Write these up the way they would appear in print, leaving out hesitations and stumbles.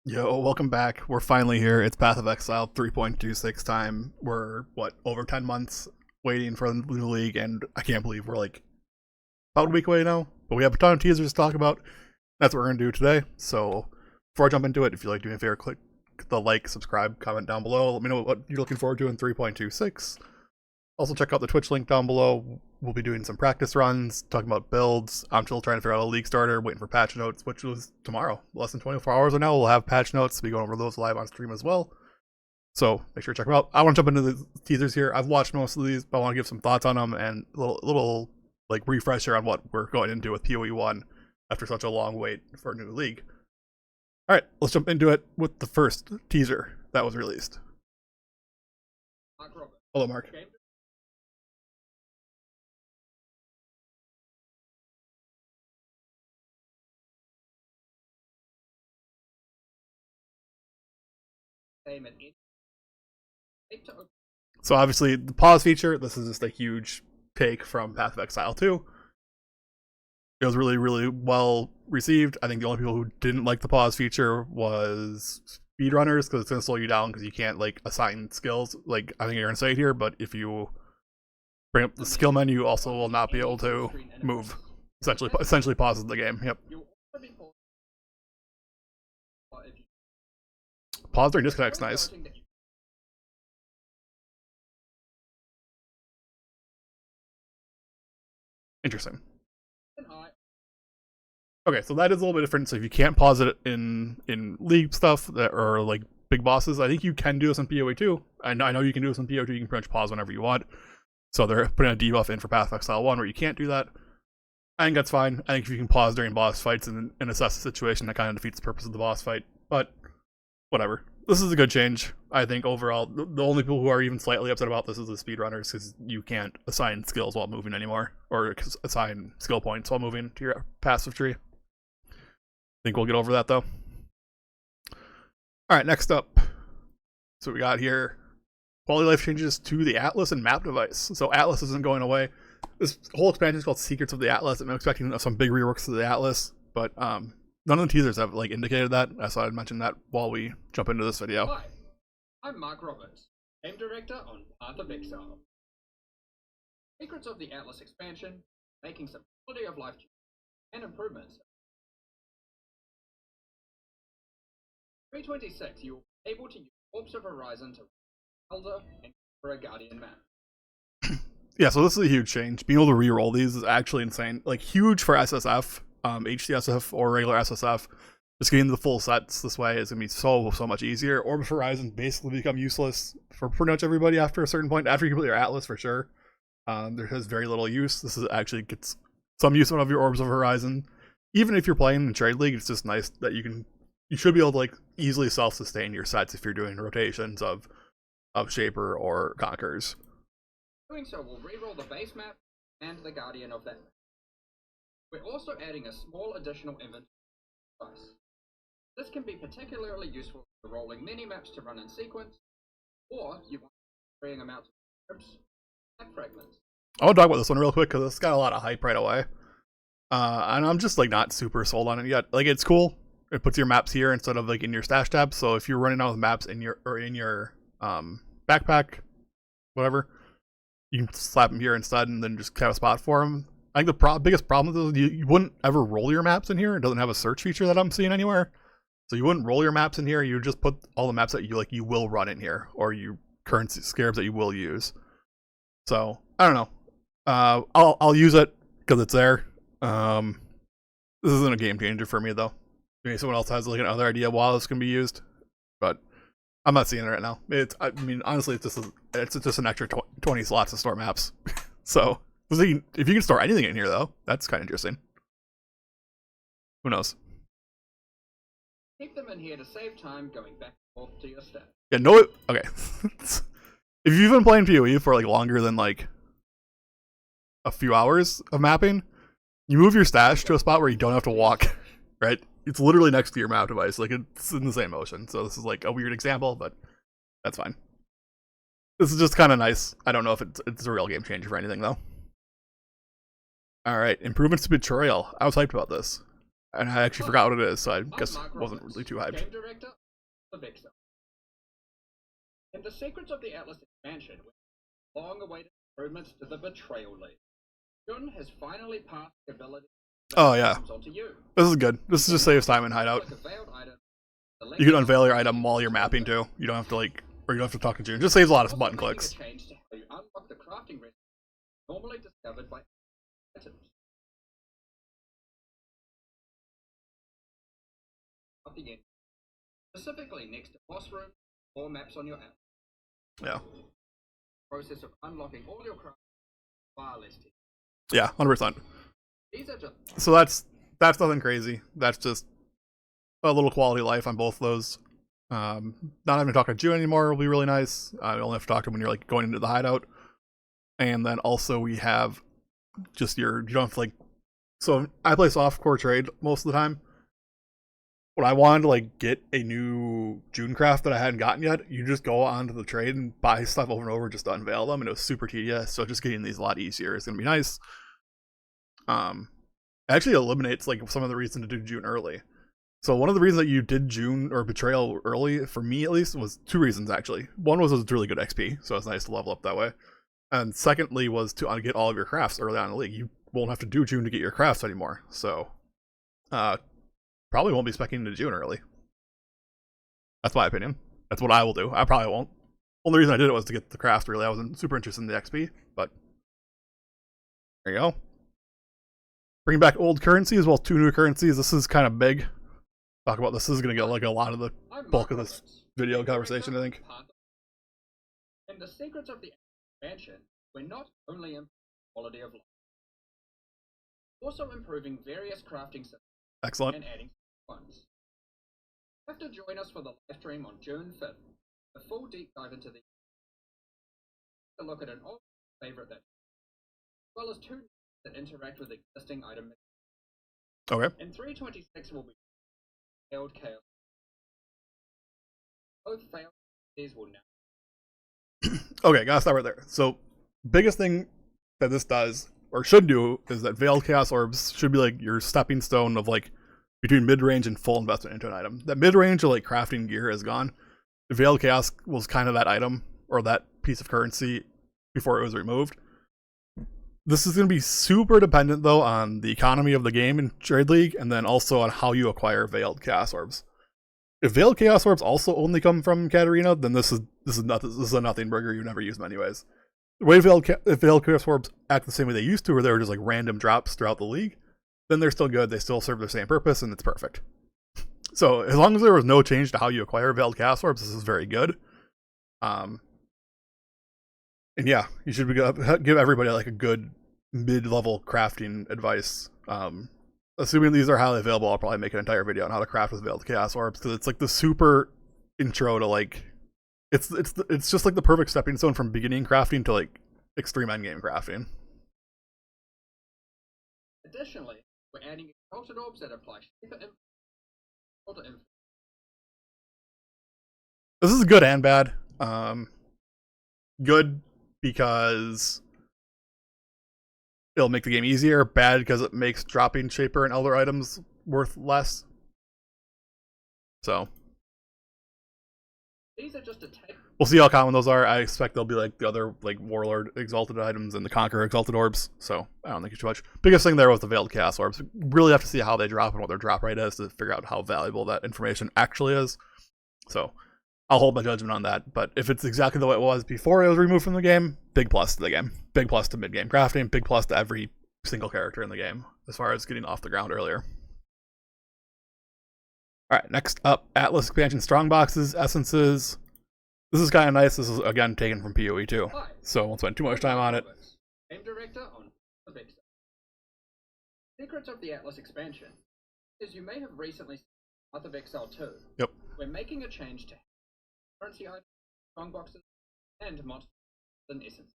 Yo, welcome back. We're finally here. It's Path of Exile 3.26 time. We're, over 10 months waiting for the new league, and I can't believe we're like about a week away now. But we have a ton of teasers to talk about. That's what we're going to do today. So before I jump into it, if you like doing a favor, click the like, subscribe, comment down below. Let me know what you're looking forward to in 3.26. Also, check out the Twitch link down below. We'll be doing some practice runs, talking about builds. I'm still trying to figure out a league starter, waiting for patch notes, which was tomorrow. Less than 24 hours from now, we'll have patch notes. We'll be going over those live on stream as well. So make sure to check them out. I want to jump into the teasers here. I've watched most of these, but I want to give some thoughts on them and a little like refresher on what we're going into with POE 1 after such a long wait for a new league. All right, let's jump into it with the first teaser that was released. Hello, Mark. So obviously the pause feature, this is just a huge take from Path of Exile 2. It was really, really well received. I think the only people who didn't like the pause feature was speedrunners, because it's going to slow you down because you can't like assign skills. Like I think you're going to say it here, but if you bring up the skill menu, you also will not be able to move. Essentially pauses the game. Yep. Pause during disconnect's nice. Interesting. Okay, so that is a little bit different. So if you can't pause it in league stuff that are like big bosses, I think you can do this in POE 2. I know you can do this in POE 2. You can pretty much pause whenever you want. So they're putting a debuff in for Path of Exile 1 where you can't do that. I think that's fine. I think if you can pause during boss fights and assess the situation, that kind of defeats the purpose of the boss fight. But whatever. This is a good change, I think, overall. The only people who are even slightly upset about this is the speedrunners, because you can't assign skills while moving anymore, or assign skill points while moving to your passive tree. I think we'll get over that, though. Alright, next up. So we got here quality life changes to the Atlas and map device. So Atlas isn't going away. This whole expansion is called Secrets of the Atlas. I'm expecting some big reworks of the Atlas, but none of the teasers have like indicated that. I thought I'd mention that while we jump into this video. Hi, I'm Mark Roberts, game director on Path of Exile. Secrets of the Atlas expansion, making some quality of life changes and improvements. 326, you will be able to use Orbs of Horizon to Elder and for a Guardian map. Yeah, so this is a huge change. Being able to re-roll these is actually insane. Like, huge for SSF, HCSF, or regular SSF. Just getting the full sets this way is going to be so much easier. Orbs of Horizon basically become useless for pretty much everybody after a certain point. After you complete your Atlas, for sure. There has very little use. This is actually gets some use out of your Orbs of Horizon. Even if you're playing in Trade League, it's just nice that you should be able to like easily self-sustain your sets if you're doing rotations of Shaper or Conquerors. Doing so will reroll the base map and the Guardian of that map. We're also adding a small additional inventory device. This can be particularly useful for rolling many maps to run in sequence, or you want freeing them out to Orbs and fragments. I want to talk about this one real quick because it's got a lot of hype right away. And I'm just like not super sold on it yet. Like, it's cool. It puts your maps here instead of like in your stash tab. So if you're running out with maps in your backpack, whatever, you can slap them here instead and then just have a spot for them. I think the biggest problem with this is you wouldn't ever roll your maps in here. It doesn't have a search feature that I'm seeing anywhere. So you wouldn't roll your maps in here. You would just put all the maps that you will run in here, or your current scarabs that you will use. So I don't know. I'll use it because it's there. This isn't a game changer for me though. Maybe someone else has like another idea why this can be used, but I'm not seeing it right now. I mean, honestly, it's just an extra 20 slots to store maps. So if you can store anything in here though, that's kind of interesting. Who knows? Keep them in here to save time going back and forth to your staff. Yeah, no. Okay. If you've been playing POE for like longer than like a few hours of mapping, you move your stash to a spot where you don't have to walk, right? It's literally next to your map device. Like, it's in the same motion. So this is like a weird example, but that's fine. This is just kind of nice. I don't know if it's a real game changer for anything though. All right, improvements to Betrayal. I was hyped about this, and I actually forgot what it is, so I guess wasn't really too hyped. Game director of Exile. In the Secrets of the Atlas expansion, with long-awaited improvements to the Betrayal League, Jun has finally passed the ability to Oh yeah, onto you. this is good. This just saves time in hideout. Like a veiled item, You can unveil your item while you're mapping too. You don't have to or you don't have to talk to June. It just saves a lot of also button making clicks. a change to how you unlock the crafting recipe normally discovered by items. At the end, specifically next to boss room or maps on your app. Yeah. Process of unlocking all your craft far less tedious. Yeah, 100%. These are just So that's nothing crazy. That's just a little quality of life on both of those. Not having to talk to June anymore will be really nice. I only have to talk to him when you're like going into the hideout. And then also we have just you don't have to like, so I play softcore trade most of the time. When I wanted to like get a new June craft that I hadn't gotten yet, you just go onto the trade and buy stuff over and over just to unveil them, and it was super tedious. So just getting these a lot easier is gonna be nice. It actually eliminates like some of the reason to do June early. So one of the reasons that you did June or Betrayal early, for me at least, was two reasons actually. One was it was really good XP, so it's nice to level up that way. And secondly was to get all of your crafts early on in the league. You won't have to do June to get your crafts anymore. So probably won't be specking into June early. That's my opinion. That's what I will do. I probably won't. Only reason I did it was to get the crafts, really. I wasn't super interested in the XP, but there you go. Bring back old currency as well as 2 new currencies. This is kind of big. Talk about this is going to get like a lot of the bulk of this video conversation, I think. In the Secrets of the expansion, we're not only improving quality of life, also improving various crafting systems. Excellent. And adding ones. You have to join us for the live stream on June 5th. A full deep dive into the a look at an old favorite that, as well as 2 that interact with existing item. Okay. In 326 will be failed chaos. Both failed these will now. Okay, gotta stop right there. So, biggest thing that this does or should do is that Veiled Chaos Orbs should be like your stepping stone of like between mid-range and full investment into an item. That mid-range of like crafting gear is gone. The Veiled Chaos was kind of that item or that piece of currency before it was removed. This is going to be super dependent though on the economy of the game in Trade League and then also on how you acquire Veiled Chaos Orbs. If Veiled Chaos Orbs also only come from Katarina, then this is a nothing burger. You never use them anyways. The way Veiled Chaos Orbs act the same way they used to, where they were just like random drops throughout the league, then they're still good. They still serve their same purpose, and it's perfect. So as long as there was no change to how you acquire Veiled Chaos Orbs, this is very good. And yeah, you should give everybody like a good mid-level crafting advice. Assuming these are highly available, I'll probably make an entire video on how to craft with Veiled Chaos Orbs because it's like the super intro to like. It's just like the perfect stepping stone from beginning crafting to like extreme endgame crafting. Additionally, we're adding exalted orbs that apply shaper influence. This is good and bad. Good because it'll make the game easier. Bad because it makes dropping shaper and elder items worth less. So. These are just a take. We'll see how common those are. I expect they'll be like the other like Warlord exalted items and the Conqueror exalted orbs. So I don't think it's too much. Biggest thing there was the Veiled Chaos Orbs. Really have to see how they drop and what their drop rate is to figure out how valuable that information actually is. So I'll hold my judgment on that. But if it's exactly the way it was before it was removed from the game, big plus to the game. Big plus to mid-game crafting. Big plus to every single character in the game as far as getting off the ground earlier. Alright, next up, Atlas expansion strongboxes, essences. This is kind of nice. This is, again, taken from POE too. Hi. So I won't spend too much time on it. Game director on Path of Exile. Secrets of the Atlas expansion. As you may have recently seen Path of Exile 2. Yep. We're making a change to currency items, strongboxes, and monsters in essence.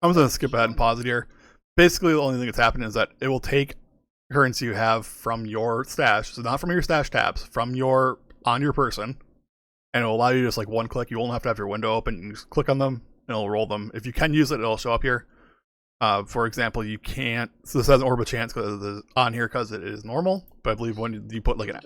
I'm just going to skip ahead and pause it here. Basically, the only thing that's happening is that it will take currency you have from your stash, so not from your stash tabs, from on your person, and it will allow you to just like one click. You won't have to have your window open. You just click on them and it'll roll them. If you can use it, it'll show up here. For example, you can't. So this has an orb of chance because on here because it is normal. But I believe when you put like an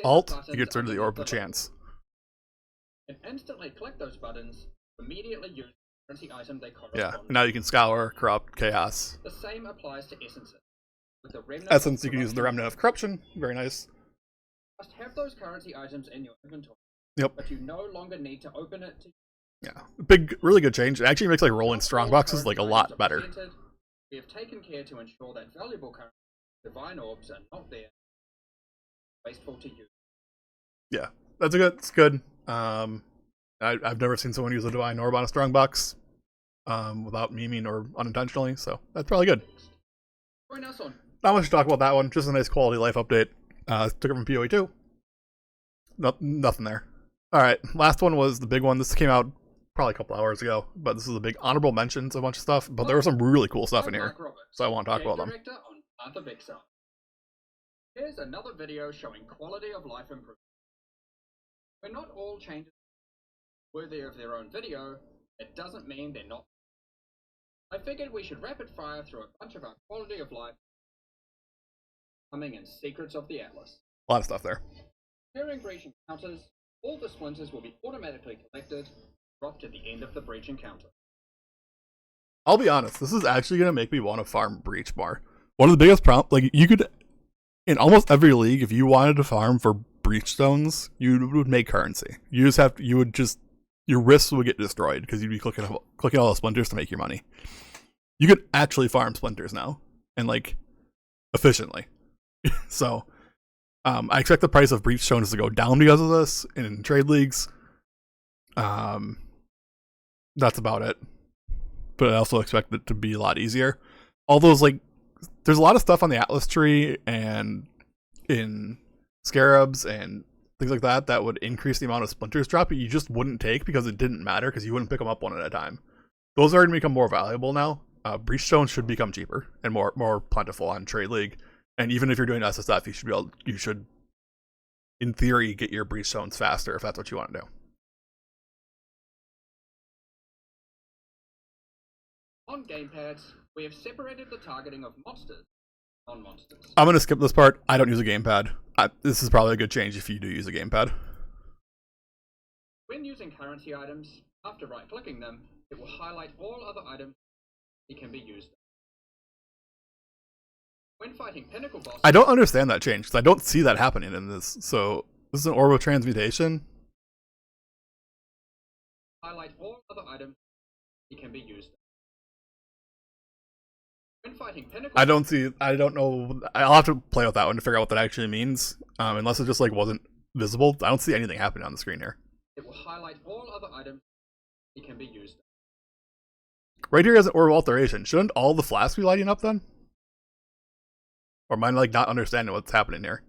alt, it gets rid of the orb of chance. And instantly click those buttons. Immediately use the currency item they correspond. Yeah. And now you can scour, corrupt, chaos. The same applies to essences. With the Essence, you can use the remnant of corruption. Very nice. Must have those currency items in your inventory. Yep. But you no longer need to open it. Yeah, really good change. It actually makes like rolling strongboxes like a lot better. We have taken care to ensure that valuable currency, divine orbs, are not there. Wasteful to use. Yeah, it's good. I've never seen someone use a divine orb on a strongbox without memeing or unintentionally, so that's probably good. Join us on. Not much to talk about that one. Just a nice quality life update. Took it from POE 2. Nothing there. All right, last one was the big one. This came out probably a couple hours ago, but this is a big honorable mentions, a bunch of stuff. But there was some really cool stuff in here, so I want to talk about them. On Path of Exile. Here's another video showing quality of life improvement. We're not all changes worthy of their own video. It doesn't mean they're not. I figured we should rapid fire through a bunch of our quality of life coming in Secrets of the Atlas. A lot of stuff there. During breach encounters, all the splinters will be automatically collected, dropped at the end of the breach encounter. I'll be honest, this is actually going to make me want to farm breach more. One of the biggest problems, like, you could, in almost every league, if you wanted to farm for breach stones, you would make currency. You would just, your wrists would get destroyed because you'd be clicking all the splinters to make your money. You could actually farm splinters now, and like, efficiently. So, I expect the price of breach stones to go down because of this in trade leagues. That's about it. But I also expect it to be a lot easier. All those, like, there's a lot of stuff on the Atlas tree and in Scarabs and things like that that would increase the amount of splinters drop, but you just wouldn't take because it didn't matter because you wouldn't pick them up one at a time. Those are going to become more valuable now. Breach stones should become cheaper and more plentiful on Trade League. And even if you're doing SSF, you should, in theory, get your breach stones faster if that's what you want to do. On gamepads, we have separated the targeting of monsters on monsters. I'm going to skip this part. I don't use a gamepad. This is probably a good change if you do use a gamepad. When using currency items, after right-clicking them, it will highlight all other items that can be used. When fighting pinnacle bosses, I don't understand that change because I don't see that happening in this. So this is an orb of transmutation. Highlight all other items that can be used. When fighting pinnacle, I don't know. I'll have to play with that one to figure out what that actually means. Unless it just like wasn't visible. I don't see anything happening on the screen here. It will highlight all other items that can be used. Right here has an orb of alteration. Shouldn't all the flasks be lighting up then? Or am I like not understanding what's happening here?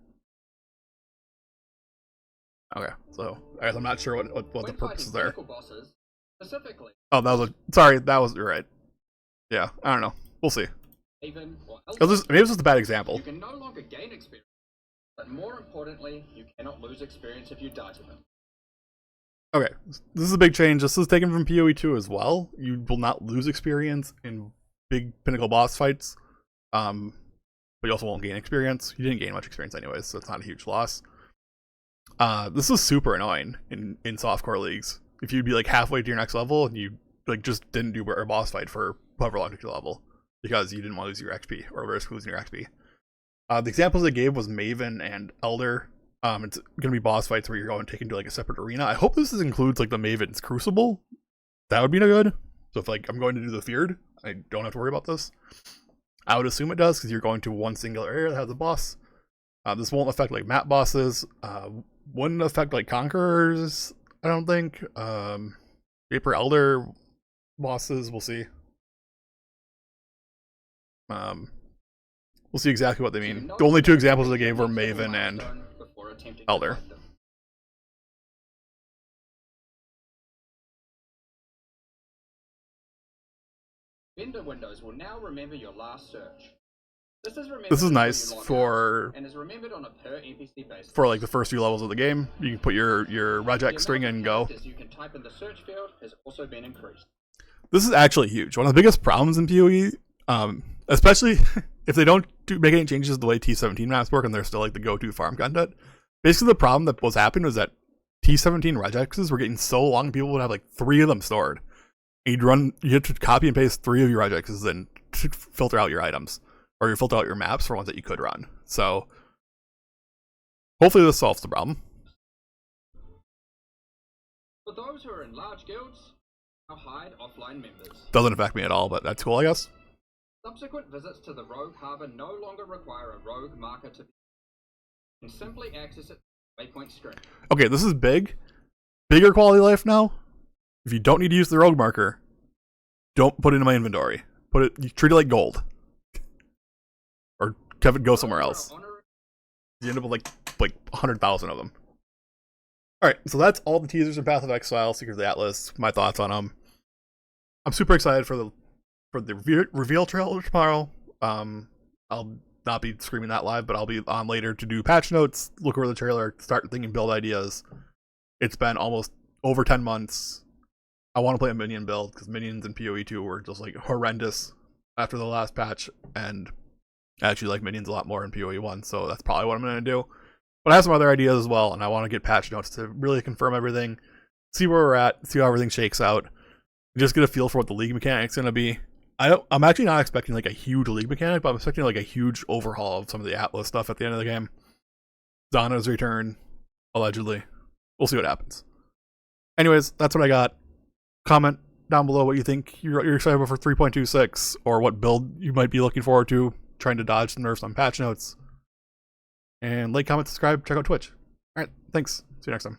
Okay, so I guess I'm not sure what the purpose is there. Bosses, specifically. Oh, that was right. Yeah, I don't know. We'll see. Maybe this is just a bad example. You can no longer gain experience, but more importantly, you cannot lose experience if you die to them. Okay, this is a big change. This is taken from POE 2 as well. You will not lose experience in big pinnacle boss fights. But you also won't gain experience. You didn't gain much experience anyways, so it's not a huge loss. This is super annoying in softcore leagues. If you'd be like halfway to your next level and you like just didn't do a boss fight for however long took your level because you didn't want to lose your XP or risk losing your XP. The examples I gave was Maven and Elder. It's gonna be boss fights where you're going taken to like a separate arena. I hope this includes like the Maven's Crucible. That would be no good. So if like I'm going to do the Feared, I don't have to worry about this. I would assume it does because you're going to one singular area that has a boss. This won't affect like map bosses. Wouldn't affect like Conquerors, I don't think. Vapor Elder bosses, we'll see. We'll see exactly what they mean. The only two examples I gave were Maven and Elder. Vendor windows will now remember your last search. This is nice for and is remembered on a per NPC basis. For like the first few levels of the game. You can put your Rajak string in and go. You can type in the search field has also been increased. This is actually huge. One of the biggest problems in POE Especially if they don't make any changes to the way T17 maps work and they're still like the go-to farm content. Basically, the problem that was happening was that T17 regexes were getting so long, people would have like 3 of them stored. And you had to copy and paste 3 of your regexes and filter out your items, or you filter out your maps for ones that you could run. So hopefully this solves the problem. For those who are in large guilds, now hide offline members. Doesn't affect me at all, but that's cool, I guess. Subsequent visits to the rogue harbor no longer require a rogue marker to be. You can simply access it waypoint string. Okay, this is bigger quality of life now. If you don't need to use the rogue marker, don't put it in my inventory. You treat it like gold, or have it go somewhere else. You end up with like 100,000 of them. All right, so that's all the teasers in Path of Exile, Secret of the Atlas. My thoughts on them. I'm super excited for the reveal trailer tomorrow. I'll not be screaming that live, but I'll be on later to do patch notes, look over the trailer, start thinking build ideas. It's been almost over 10 months. I want to play a minion build because minions in PoE 2 were just like horrendous after the last patch, and I actually like minions a lot more in PoE 1, so that's probably what I'm going to do. But I have some other ideas as well, and I want to get patch notes to really confirm everything, see where we're at, see how everything shakes out, just get a feel for what the league mechanic's going to be. I'm actually not expecting like a huge league mechanic, but I'm expecting like a huge overhaul of some of the Atlas stuff at the end of the game. Zana's return, allegedly. We'll see what happens. Anyways, that's what I got. Comment down below what you think you're excited about for 3.26, or what build you might be looking forward to, trying to dodge some nerfs on patch notes. And like, comment, subscribe, check out Twitch. Alright, thanks. See you next time.